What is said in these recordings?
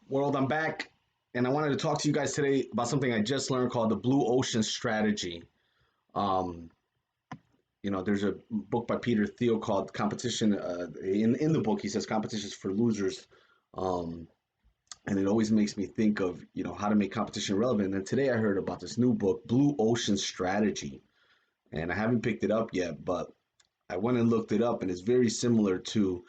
World, I'm back, and I wanted to talk to you guys today about something I just learned called the Blue Ocean Strategy. Um, there's a book by Peter Thiel called Competition. In the book, he says competition is for losers, um, and it always makes me think of how to make competition relevant. And then today I heard about this new book, Blue Ocean Strategy, and I haven't picked it up yet, but I went and looked it up, and it's very similar to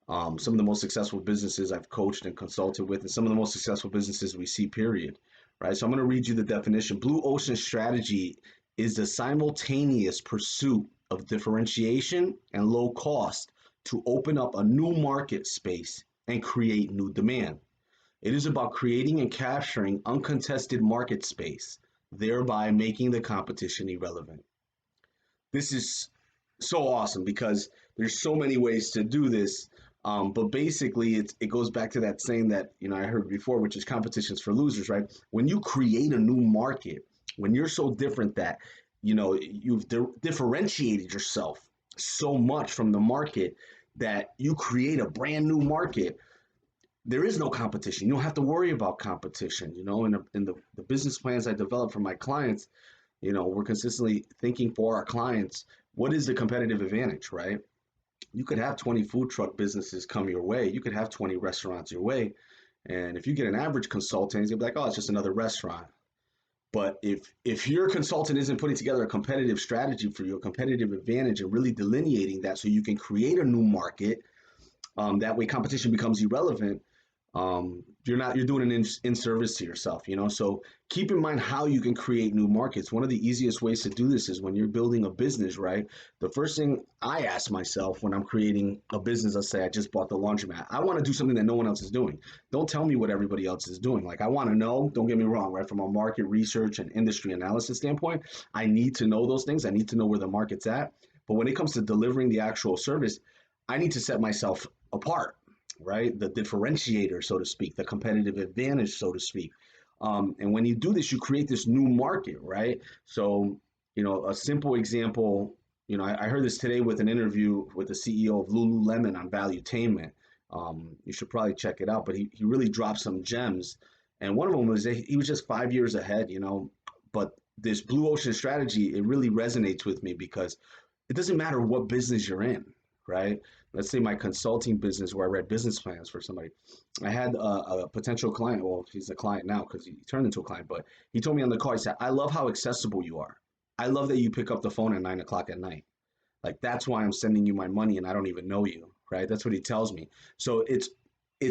some of the most successful businesses I've coached and consulted with, and some of the most successful businesses we see, period. Right. So I'm going to read you the definition. Blue ocean strategy is the simultaneous pursuit of differentiation and low cost to open up a new market space and create new demand. It is about creating and capturing uncontested market space, thereby making the competition irrelevant. This is so awesome because there's so many ways to do this. But basically, it goes back to that saying that I heard before, which is competitions for losers, right? When you create a new market, when you're so different that you've differentiated yourself so much from the market that you create a brand new market, there is no competition. You don't have to worry about competition. In the business plans I develop for my clients, we're consistently thinking for our clients, what is the competitive advantage, right? You could have 20 food truck businesses come your way. You could have 20 restaurants your way. And if you get an average consultant, he's gonna be like, oh, it's just another restaurant. But if your consultant isn't putting together a competitive strategy for you, a competitive advantage, and really delineating that so you can create a new market, that way competition becomes irrelevant. You're doing an in service to yourself, so keep in mind how you can create new markets. One of the easiest ways to do this is when you're building a business, right? The first thing I ask myself when I'm creating a business, let's say I just bought the laundromat, I want to do something that no one else is doing. Don't tell me what everybody else is doing. Like, I want to know, don't get me wrong, right? From a market research and industry analysis standpoint, I need to know those things. I need to know where the market's at. But when it comes to delivering the actual service, I need to set myself apart, right? The differentiator, so to speak, the competitive advantage, so to speak. And when you do this, you create this new market, right? So, a simple example, I heard this today with an interview with the CEO of Lululemon on Valuetainment. You should probably check it out, but he really dropped some gems. And one of them was that he was just 5 years ahead, but this blue ocean strategy, it really resonates with me because it doesn't matter what business you're in, right? Let's say my consulting business where I read business plans for somebody. I had a potential client. Well, he's a client now because he turned into a client, but he told me on the call, he said, I love how accessible you are. I love that you pick up the phone at 9 o'clock at night. Like, that's why I'm sending you my money and I don't even know you, right? That's what he tells me. So it's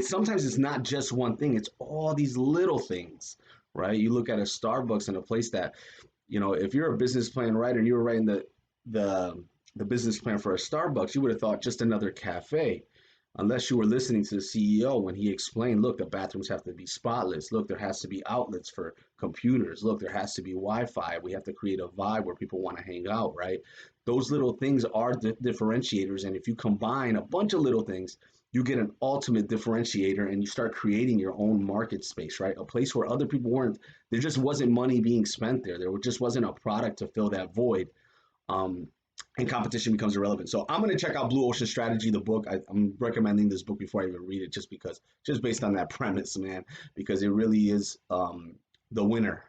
sometimes it's not just one thing, it's all these little things, right? You look at a Starbucks and a place that, if you're a business plan writer and you were writing the the business plan for a Starbucks, you would have thought just another cafe, unless you were listening to the CEO when he explained, look, the bathrooms have to be spotless. Look, there has to be outlets for computers. Look, there has to be Wi-Fi. We have to create a vibe where people want to hang out, right? Those little things are differentiators. And if you combine a bunch of little things, you get an ultimate differentiator and you start creating your own market space, right? A place where other people weren't, there just wasn't money being spent there. There just wasn't a product to fill that void. Um, and competition becomes irrelevant. So I'm going to check out Blue Ocean Strategy, the book. I'm recommending this book before I even read it, just based on that premise, man, because it really is the winner,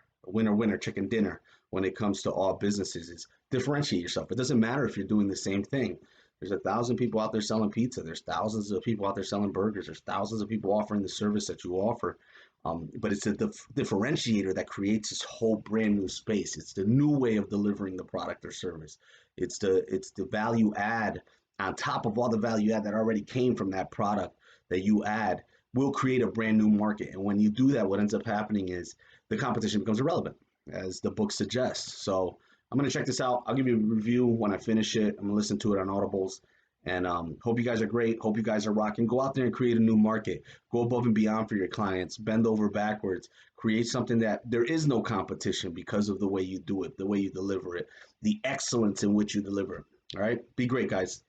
chicken dinner when it comes to all businesses is differentiate yourself. It doesn't matter if you're doing the same thing. There's 1,000 people out there selling pizza. There's thousands of people out there selling burgers. There's thousands of people offering the service that you offer. But it's a differentiator that creates this whole brand new space. It's the new way of delivering the product or service. It's the value add on top of all the value add that already came from that product that you add will create a brand new market. And when you do that, what ends up happening is the competition becomes irrelevant, as the book suggests. So I'm going to check this out. I'll give you a review when I finish it. I'm going to listen to it on Audibles. And hope you guys are great. Hope you guys are rocking. Go out there and create a new market. Go above and beyond for your clients. Bend over backwards. Create something that there is no competition because of the way you do it, the way you deliver it, the excellence in which you deliver it. All right? Be great, guys.